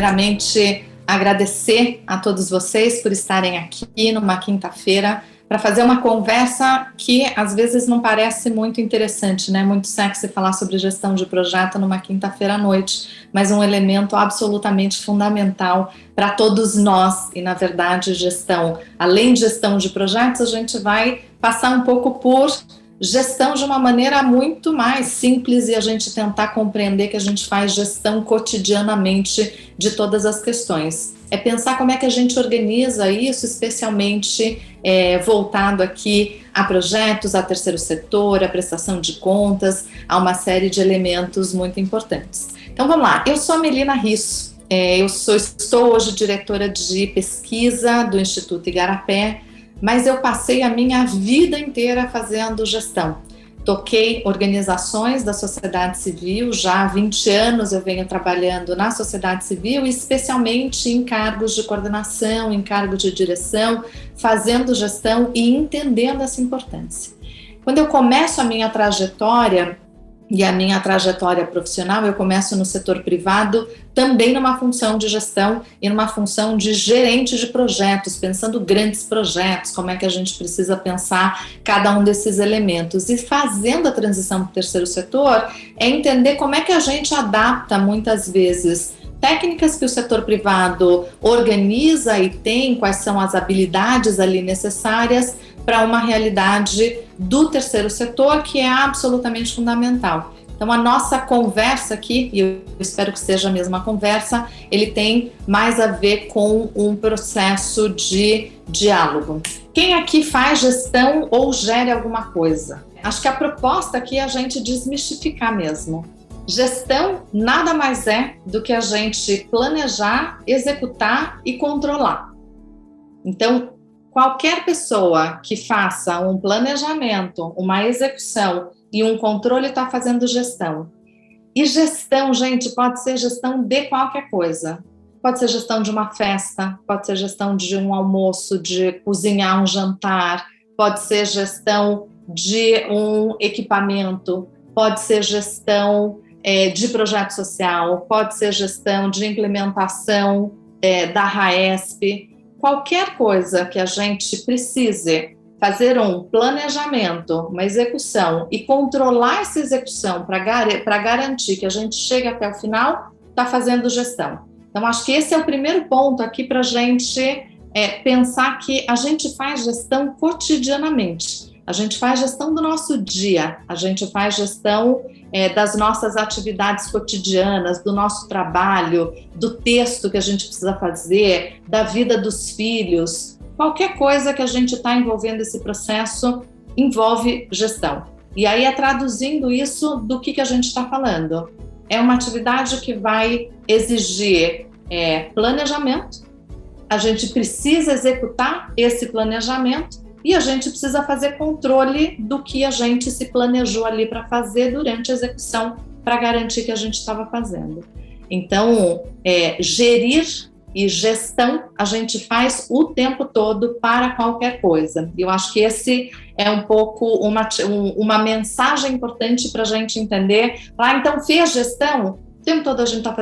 primeiramente agradecer a todos vocês por estarem aqui numa quinta-feira para fazer uma conversa que às vezes não parece muito interessante, né? Muito sexy falar sobre gestão de projeto numa quinta-feira à noite, mas um elemento absolutamente fundamental para todos nós. E na verdade, gestão, além de gestão de projetos, a gente vai passar um pouco por gestão de uma maneira muito mais simples e a gente tentar compreender que a gente faz gestão cotidianamente de todas as questões. É pensar como é que a gente organiza isso, especialmente voltado aqui a projetos, a terceiro setor, a prestação de contas, a uma série de elementos muito importantes. Então vamos lá, eu sou a Melina Risso, estou hoje diretora de pesquisa do Instituto Igarapé, mas eu passei a minha vida inteira fazendo gestão. Toquei organizações da sociedade civil, já há 20 anos eu venho trabalhando na sociedade civil, especialmente em cargos de coordenação, em cargo de direção, fazendo gestão e entendendo essa importância. Quando eu começo a minha trajetória, e a minha trajetória profissional, eu começo no setor privado, também numa função de gestão e numa função de gerente de projetos, pensando grandes projetos, como é que a gente precisa pensar cada um desses elementos. E fazendo a transição para o terceiro setor, é entender como é que a gente adapta muitas vezes técnicas que o setor privado organiza e tem, quais são as habilidades ali necessárias para uma realidade do terceiro setor, que é absolutamente fundamental. Então, a nossa conversa aqui, e eu espero que seja a mesma conversa, ele tem mais a ver com um processo de diálogo. Quem aqui faz gestão ou gere alguma coisa? Acho que a proposta aqui é a gente desmistificar mesmo. Gestão nada mais é do que a gente planejar, executar e controlar. Então, qualquer pessoa que faça um planejamento, uma execução e um controle está fazendo gestão. E gestão, gente, pode ser gestão de qualquer coisa. Pode ser gestão de uma festa, pode ser gestão de um almoço, de cozinhar um jantar, pode ser gestão de um equipamento, pode ser gestão de projeto social, pode ser gestão de implementação da RAESP. Qualquer coisa que a gente precise fazer um planejamento, uma execução e controlar essa execução para garantir que a gente chegue até o final, está fazendo gestão. Então, acho que esse é o primeiro ponto aqui para a gente pensar que a gente faz gestão cotidianamente. A gente faz gestão do nosso dia, a gente faz gestão das nossas atividades cotidianas, do nosso trabalho, do texto que a gente precisa fazer, da vida dos filhos. Qualquer coisa que a gente está envolvendo esse processo envolve gestão. E aí traduzindo isso do que a gente está falando. É uma atividade que vai exigir planejamento, a gente precisa executar esse planejamento, e a gente precisa fazer controle do que a gente se planejou ali para fazer durante a execução, para garantir que a gente estava fazendo. Então, gerir e gestão a gente faz o tempo todo para qualquer coisa. E eu acho que esse é um pouco uma mensagem importante para a gente entender. Então, fez gestão? O tempo todo a gente está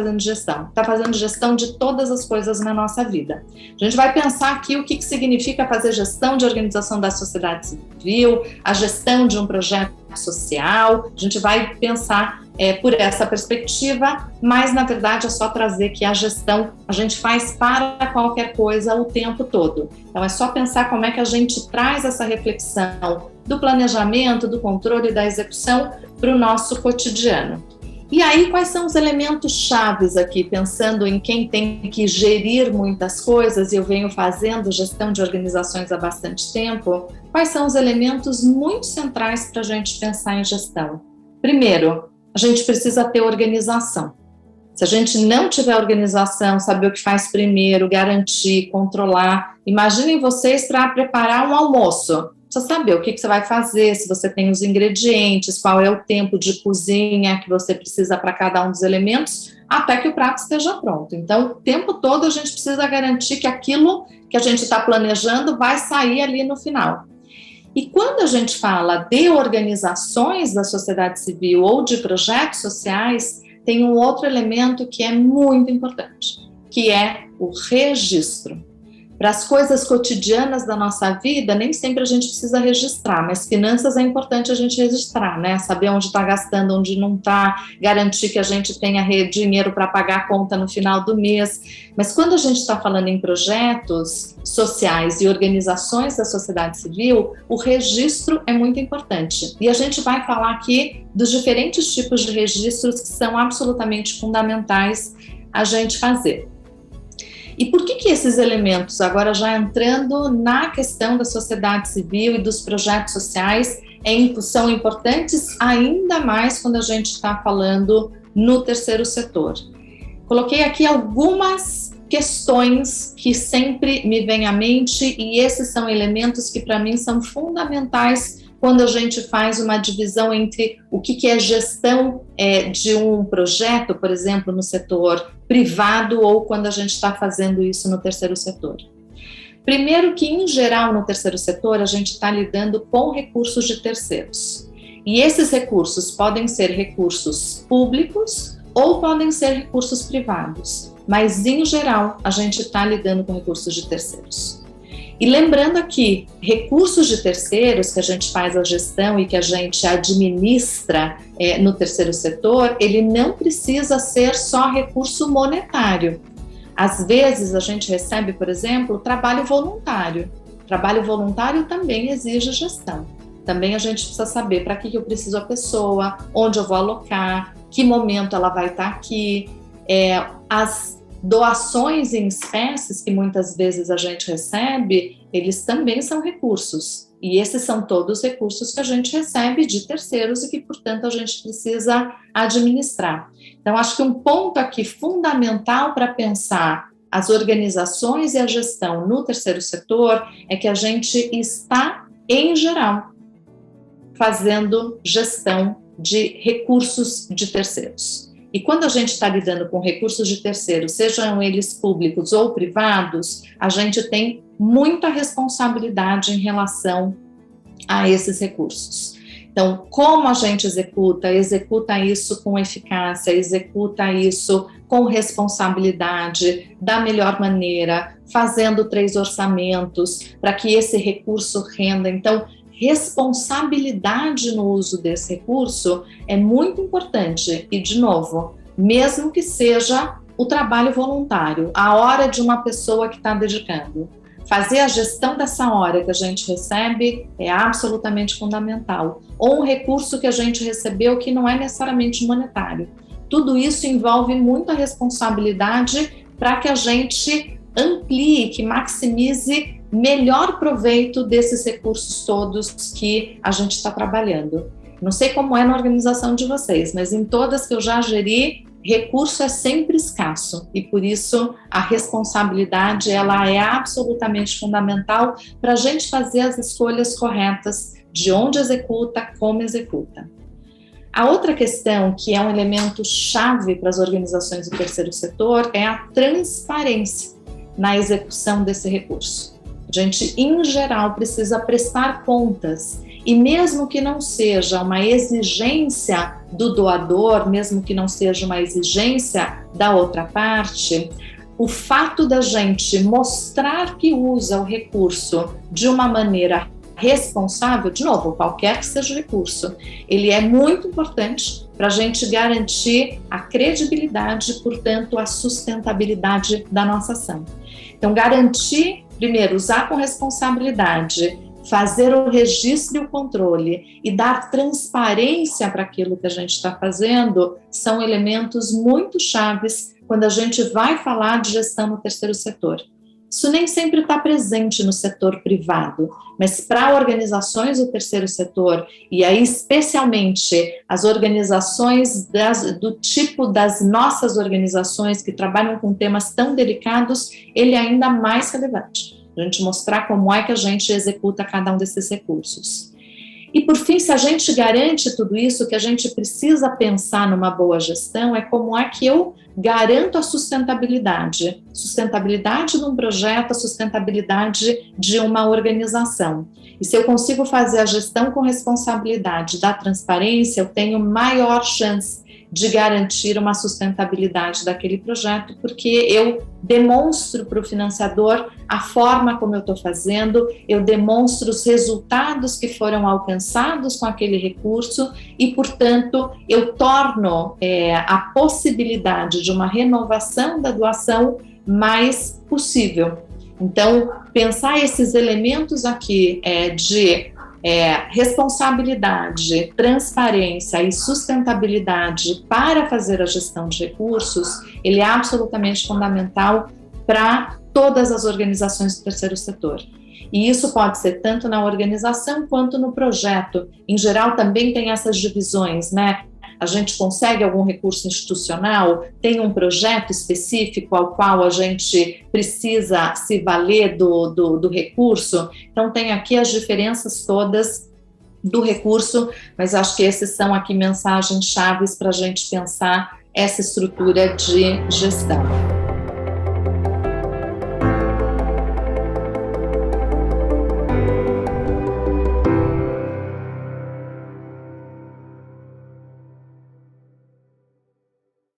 fazendo gestão de todas as coisas na nossa vida. A gente vai pensar aqui o que significa fazer gestão de organização da sociedade civil, a gestão de um projeto social, a gente vai pensar por essa perspectiva, mas na verdade é só trazer que a gestão a gente faz para qualquer coisa o tempo todo. Então é só pensar como é que a gente traz essa reflexão do planejamento, do controle e da execução para o nosso cotidiano. E aí, quais são os elementos chaves aqui, pensando em quem tem que gerir muitas coisas, e eu venho fazendo gestão de organizações há bastante tempo, quais são os elementos muito centrais para a gente pensar em gestão? Primeiro, a gente precisa ter organização. Se a gente não tiver organização, saber o que faz primeiro, garantir, controlar, imaginem vocês para preparar um almoço. Precisa saber o que você vai fazer, se você tem os ingredientes, qual é o tempo de cozinha que você precisa para cada um dos elementos, até que o prato esteja pronto. Então, o tempo todo a gente precisa garantir que aquilo que a gente está planejando vai sair ali no final. E quando a gente fala de organizações da sociedade civil ou de projetos sociais, tem um outro elemento que é muito importante. que é o registro. Para as coisas cotidianas da nossa vida, nem sempre a gente precisa registrar, mas finanças é importante a gente registrar, né? Saber onde está gastando, onde não está, garantir que a gente tenha dinheiro para pagar a conta no final do mês. Mas quando a gente está falando em projetos sociais e organizações da sociedade civil, o registro é muito importante. E a gente vai falar aqui dos diferentes tipos de registros que são absolutamente fundamentais a gente fazer. E por que esses elementos, agora já entrando na questão da sociedade civil e dos projetos sociais, são importantes ainda mais quando a gente está falando no terceiro setor? Coloquei aqui algumas questões que sempre me vêm à mente e esses são elementos que para mim são fundamentais quando a gente faz uma divisão entre o que é gestão de um projeto, por exemplo, no setor privado ou quando a gente está fazendo isso no terceiro setor. Primeiro que, em geral, no terceiro setor, a gente está lidando com recursos de terceiros. E esses recursos podem ser recursos públicos ou podem ser recursos privados. Mas, em geral, a gente está lidando com recursos de terceiros. E lembrando aqui, recursos de terceiros que a gente faz a gestão e que a gente administra no terceiro setor, ele não precisa ser só recurso monetário. Às vezes a gente recebe, por exemplo, trabalho voluntário. Trabalho voluntário também exige gestão. Também a gente precisa saber para que eu preciso a pessoa, onde eu vou alocar, que momento ela vai estar aqui, as doações em espécies que muitas vezes a gente recebe, eles também são recursos. E esses são todos recursos que a gente recebe de terceiros e que, portanto, a gente precisa administrar. Então, acho que um ponto aqui fundamental para pensar as organizações e a gestão no terceiro setor é que a gente está, em geral, fazendo gestão de recursos de terceiros. E quando a gente está lidando com recursos de terceiros, sejam eles públicos ou privados, a gente tem muita responsabilidade em relação a esses recursos. Então, como a gente executa isso com eficácia, executa isso com responsabilidade, da melhor maneira, fazendo 3 orçamentos para que esse recurso renda. Então, responsabilidade no uso desse recurso é muito importante e, de novo, mesmo que seja o trabalho voluntário, a hora de uma pessoa que está dedicando, fazer a gestão dessa hora que a gente recebe é absolutamente fundamental. Ou um recurso que a gente recebeu que não é necessariamente monetário. Tudo isso envolve muita responsabilidade para que a gente amplie, que maximize melhor proveito desses recursos todos que a gente está trabalhando. Não sei como é na organização de vocês, mas em todas que eu já geri, recurso é sempre escasso e por isso a responsabilidade ela é absolutamente fundamental para a gente fazer as escolhas corretas de onde executa, como executa. A outra questão que é um elemento chave para as organizações do terceiro setor é a transparência na execução desse recurso. A gente, em geral, precisa prestar contas e mesmo que não seja uma exigência do doador, mesmo que não seja uma exigência da outra parte, o fato da gente mostrar que usa o recurso de uma maneira responsável, de novo, qualquer que seja o recurso, ele é muito importante para a gente garantir a credibilidade, portanto, a sustentabilidade da nossa ação. Então, garantir, primeiro, usar com responsabilidade, fazer o registro e o controle e dar transparência para aquilo que a gente está fazendo são elementos muito chaves quando a gente vai falar de gestão no terceiro setor. Isso nem sempre está presente no setor privado, mas para organizações do terceiro setor, e aí especialmente as organizações do tipo das nossas organizações que trabalham com temas tão delicados, ele é ainda mais relevante. A gente mostrar como é que a gente executa cada um desses recursos. E por fim, se a gente garante tudo isso, o que a gente precisa pensar numa boa gestão é como é que eu garanto a sustentabilidade. Sustentabilidade de um projeto, a sustentabilidade de uma organização. E se eu consigo fazer a gestão com responsabilidade da transparência, eu tenho maior chance de garantir uma sustentabilidade daquele projeto, porque eu demonstro para o financiador a forma como eu estou fazendo, eu demonstro os resultados que foram alcançados com aquele recurso e, portanto, eu torno a possibilidade de uma renovação da doação mais possível. Então, pensar esses elementos aqui de responsabilidade, transparência e sustentabilidade para fazer a gestão de recursos, ele é absolutamente fundamental para todas as organizações do terceiro setor. E isso pode ser tanto na organização quanto no projeto. Em geral, também tem essas divisões, né? A gente consegue algum recurso institucional, tem um projeto específico ao qual a gente precisa se valer do recurso. Então, tem aqui as diferenças todas do recurso, mas acho que esses são aqui mensagens chaves para a gente pensar essa estrutura de gestão.